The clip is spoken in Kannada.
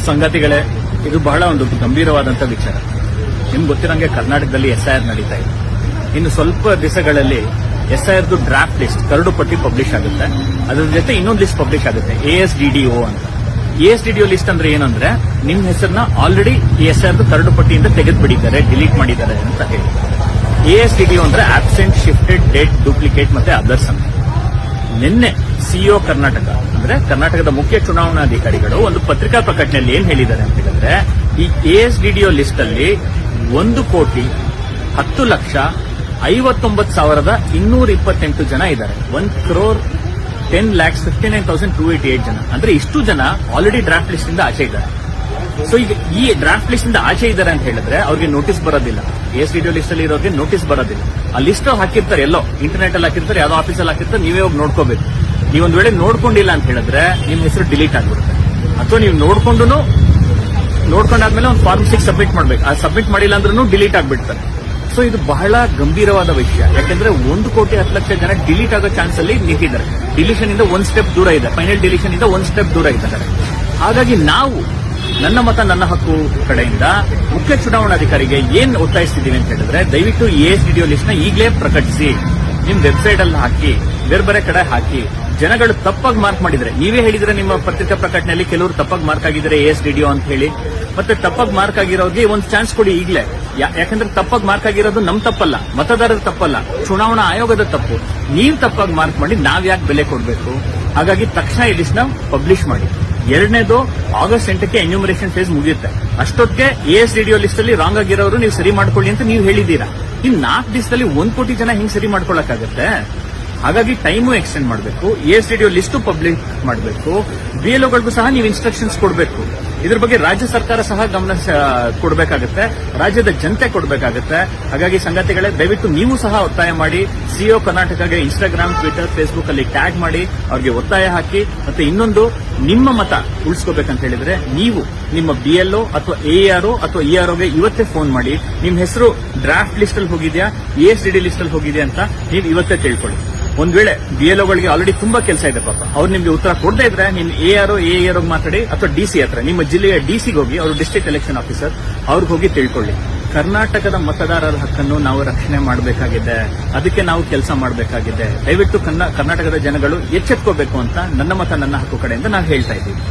ಸಂಗತಿಗಳೇ, ಇದು ಬಹಳ ಒಂದು ಗಂಭೀರವಾದಂತ ವಿಚಾರ. ನಿಮ್ಗೆ ಗೊತ್ತಿರಂಗೆ ಕರ್ನಾಟಕದಲ್ಲಿ SIR ನಡೀತಾ ಇದೆ. ಇನ್ನು ಸ್ವಲ್ಪ ದಿವಸಗಳಲ್ಲಿ SIRದು ಡ್ರಾಫ್ಟ್ ಲಿಸ್ಟ್ ಕರಡು ಪಟ್ಟಿ ಪಬ್ಲಿಷ್ ಆಗುತ್ತೆ. ಅದ್ರ ಜೊತೆ ಇನ್ನೊಂದು ಲಿಸ್ಟ್ ಪಬ್ಲಿಷ್ ಆಗುತ್ತೆ, ASDDO ಅಂತ. ASDDO ಲಿಸ್ಟ್ ಅಂದ್ರೆ ಏನಂದ್ರೆ ನಿಮ್ ಹೆಸರನ್ನ ಆಲ್ರೆಡಿ SIRದು ಕರಡು ಪಟ್ಟಿಯಿಂದ ತೆಗೆದು ಬಿಟ್ಟಿದ್ದಾರೆ, ಡಿಲೀಟ್ ಮಾಡಿದ್ದಾರೆ ಅಂತ ಹೇಳಿ. ASDDO ಅಂದ್ರೆ ಆಬ್ಸೆಂಟ್, ಶಿಫ್ಟೆಡ್, ಡೆಡ್, ಡೂಪ್ಲಿಕೇಟ್ ಮತ್ತೆ ಅದರ್ಸ್ ಅಂತ. ನಿನ್ನೆ CEO ಕರ್ನಾಟಕ ಅಂದ್ರೆ ಕರ್ನಾಟಕದ ಮುಖ್ಯ ಚುನಾವಣಾಧಿಕಾರಿಗಳು ಒಂದು ಪತ್ರಿಕಾ ಪ್ರಕಟಣೆಯಲ್ಲಿ ಏನ್ ಹೇಳಿದ್ದಾರೆ ಅಂತ ಹೇಳಿದ್ರೆ, ಈ ASDDO ಲಿಸ್ಟ್ ಅಲ್ಲಿ 1,59,59,228 ಜನ ಇದ್ದಾರೆ. 1,10,59,288 ಜನ. ಅಂದ್ರೆ ಇಷ್ಟು ಜನ ಆಲ್ರೆಡಿ ಡ್ರಾಫ್ಟ್ ಲಿಸ್ಟ್ ಇಂದ ಆಚೆ ಇದ್ದಾರೆ. ಸೊ ಈಗ ಈ ಡ್ರಾಫ್ಟ್ ಲಿಸ್ಟ್ ಇಂದ ಆಚೆ ಇದ್ದಾರೆ ಅಂತ ಹೇಳಿದ್ರೆ ಅವ್ರಿಗೆ ನೋಟಿಸ್ ಬರೋದಿಲ್ಲ. ASDDO ಲಿಸ್ಟ್ ಅಲ್ಲಿ ಇರೋರಿಗೆ ನೋಟಿಸ್ ಬರೋದಿಲ್ಲ. ಆ ಲಿಸ್ಟ್ ಹಾಕಿರ್ತಾರೆ, ಎಲ್ಲೋ ಇಂಟರ್ನೆಟ್ ಅಲ್ಲಿ ಹಾಕಿರ್ತಾರೆ, ಯಾವ್ದೋ ಆಫೀಸಲ್ಲಿ ಹಾಕಿರ್ತಾರೆ, ನೀವೇ ಹೋಗಿ ನೋಡ್ಕೋಬೇಕು. ನೀವೊಂದ್ ವೇಳೆ ನೋಡ್ಕೊಂಡಿಲ್ಲ ಅಂತ ಹೇಳಿದ್ರೆ ನಿಮ್ ಹೆಸರು ಡಿಲೀಟ್ ಆಗ್ಬಿಡುತ್ತೆ. ಅಥವಾ ನೀವು ನೋಡ್ಕೊಂಡಾದ್ಮೇಲೆ ಒಂದು ಫಾರ್ಮ್ 6 ಸಬ್ಮಿಟ್ ಮಾಡ್ಬೇಕು. ಆ ಸಬ್ಮಿಟ್ ಮಾಡಿಲ್ಲ ಅಂದ್ರೂ ಡಿಲೀಟ್ ಆಗ್ಬಿಡ್ತಾರೆ. ಸೊ ಇದು ಬಹಳ ಗಂಭೀರವಾದ ವಿಷಯ. ಯಾಕಂದ್ರೆ 1,10,00,000 ಜನ ಡಿಲೀಟ್ ಆಗೋ ಚಾನ್ಸ್ ಅಲ್ಲಿ ನಿಂತಿದ್ದಾರೆ. ಡಿಲೀಷನ್ ಇಂದ ಒಂದ್ ಸ್ಟೆಪ್ ದೂರ ಇದೆ, ಫೈನಲ್ ಡಿಲೀಷನ್ ಇಂದ ಒಂದ್ ಸ್ಟೆಪ್ ದೂರ ಇದ್ದಾರೆ. ಹಾಗಾಗಿ ನಾವು ನನ್ನ ಮತ ನನ್ನ ಹಕ್ಕು ಕಡೆಯಿಂದ ಮುಖ್ಯ ಚುನಾವಣಾಧಿಕಾರಿಗೆ ಏನ್ ಒತ್ತಾಯಿಸ್ತಿದ್ದೀವಿ ಅಂತ ಹೇಳಿದ್ರೆ, ದಯವಿಟ್ಟು ASDDO ಲಿಸ್ಟ್ ನ ಈಗಲೇ ಪ್ರಕಟಿಸಿ, ನಿಮ್ ವೆಬ್ಸೈಟ್ ಅಲ್ಲಿ ಹಾಕಿ, ಬೇರೆ ಬೇರೆ ಕಡೆ ಹಾಕಿ. ಜನಗಳು ತಪ್ಪಾಗಿ ಮಾರ್ಕ್ ಮಾಡಿದ್ರೆ, ನೀವೇ ಹೇಳಿದ್ರೆ ನಿಮ್ಮ ಪತ್ರಿಕಾ ಪ್ರಕಟಣೆಯಲ್ಲಿ ಕೆಲವರು ತಪ್ಪಾಗಿ ಮಾರ್ಕ್ ಆಗಿದ್ದಾರೆ ASDDO ಅಂತ ಹೇಳಿ. ಮತ್ತೆ ತಪ್ಪಾಗಿ ಮಾರ್ಕ್ ಆಗಿರೋರಿಗೆ ಒಂದು ಚಾನ್ಸ್ ಕೊಡಿ ಈಗಲೇ. ಯಾಕಂದ್ರೆ ತಪ್ಪಾಗಿ ಮಾರ್ಕ್ ಆಗಿರೋದು ನಮ್ ತಪ್ಪಲ್ಲ, ಮತದಾರರ ತಪ್ಪಲ್ಲ, ಚುನಾವಣಾ ಆಯೋಗದ ತಪ್ಪು. ನೀವು ತಪ್ಪಾಗಿ ಮಾರ್ಕ್ ಮಾಡಿ ನಾವ್ ಯಾಕೆ ಬೆಲೆ ಕೊಡಬೇಕು? ಹಾಗಾಗಿ ತಕ್ಷಣ ಈ ಲಿಸ್ಟ್ ನ ಪಬ್ಲಿಷ್ ಮಾಡಿ. ಎರಡನೇದು, August 8ಕ್ಕೆ ಎನ್ಯೂಮರೇಷನ್ ಫೇಸ್ ಮುಗಿಯುತ್ತೆ. ಅಷ್ಟೊತ್ತಿಗೆ ASDDO ಲಿಸ್ಟ್ ಅಲ್ಲಿ ರಾಂಗ್ ಆಗಿರೋರು ನೀವು ಸರಿ ಮಾಡ್ಕೊಳ್ಳಿ ಅಂತ ನೀವು ಹೇಳಿದ್ದೀರಾ. ಇನ್ನು 4 ದಿವಸದಲ್ಲಿ 1 ಕೋಟಿ ಜನ ಹಿಂಗ್ ಸರಿ ಮಾಡ್ಕೊಳಕ್ಕಾಗತ್ತೆ? ಹಾಗಾಗಿ ಟೈಮು ಎಕ್ಸ್ಟೆಂಡ್ ಮಾಡಬೇಕು. ASDDO ಲಿಸ್ಟ್ ಪಬ್ಲಿಕ್ ಮಾಡಬೇಕು. BLOಗಳಿಗೂ ಸಹ ನೀವು ಇನ್ಸ್ಟ್ರಕ್ಷನ್ಸ್ ಕೊಡಬೇಕು. ಇದ್ರ ಬಗ್ಗೆ ರಾಜ್ಯ ಸರ್ಕಾರ ಸಹ ಗಮನ ಕೊಡಬೇಕಾಗುತ್ತೆ, ರಾಜ್ಯದ ಜನತೆ ಕೊಡಬೇಕಾಗುತ್ತೆ. ಹಾಗಾಗಿ ಸಂಗತಿಗಳೇ, ದಯವಿಟ್ಟು ನೀವು ಸಹ ಒತ್ತಾಯ ಮಾಡಿ. CEO ಕರ್ನಾಟಕಗೆ ಇನ್ಸ್ಟಾಗ್ರಾಮ್, ಟ್ವಿಟರ್, ಫೇಸ್ಬುಕ್ ಅಲ್ಲಿ ಟ್ಯಾಗ್ ಮಾಡಿ, ಅವ್ರಿಗೆ ಒತ್ತಾಯ ಹಾಕಿ. ಮತ್ತೆ ಇನ್ನೊಂದು, ನಿಮ್ಮ ಮತ ಉಳಿಸ್ಕೋಬೇಕಂತ ಹೇಳಿದ್ರೆ ನೀವು ನಿಮ್ಮ BLO ಅಥವಾ ARO ಅಥವಾ EROಗೆ ಇವತ್ತೇ ಫೋನ್ ಮಾಡಿ. ನಿಮ್ಮ ಹೆಸರು ಡ್ರಾಫ್ಟ್ ಲಿಸ್ಟ್ ಅಲ್ಲಿ ಹೋಗಿದ್ಯಾ, ASDD ಲಿಸ್ಟ್ ಅಲ್ಲಿ ಹೋಗಿದ್ಯಾ ಅಂತ ನೀವು ಇವತ್ತೇ ತಿಳ್ಕೊಳ್ಳಿ. ಒಂದ್ ವೇಳೆ BLOಗಳಿಗೆ ಆಲ್ರೆಡಿ ತುಂಬಾ ಕೆಲಸ ಇದೆ ಪಾಪ, ಅವ್ರು ನಿಮ್ಗೆ ಉತ್ತರ ಕೊಡದೇ ಇದ್ರೆ ನಿಮ್ ARO ಮಾತಾಡಿ, ಅಥವಾ DC ಹತ್ರ, ನಿಮ್ಮ ಜಿಲ್ಲೆಯ DCಗೆ ಹೋಗಿ, ಅವರು ಡಿಸ್ಟ್ರಿಕ್ಟ್ ಎಲೆಕ್ಷನ್ ಆಫೀಸರ್, ಅವ್ರಿಗೆ ಹೋಗಿ ತಿಳ್ಕೊಳ್ಳಿ. ಕರ್ನಾಟಕದ ಮತದಾರರ ಹಕ್ಕನ್ನು ನಾವು ರಕ್ಷಣೆ ಮಾಡಬೇಕಾಗಿದೆ, ಅದಕ್ಕೆ ನಾವು ಕೆಲಸ ಮಾಡಬೇಕಾಗಿದೆ. ದಯವಿಟ್ಟು ಕರ್ನಾಟಕದ ಜನಗಳು ಎಚ್ಚೆತ್ಕೋಬೇಕು ಅಂತ ನನ್ನ ಮತ ನನ್ನ ಹಕ್ಕು ಕಡೆಯಿಂದ ನಾವು ಹೇಳ್ತಾ ಇದ್ದೀವಿ.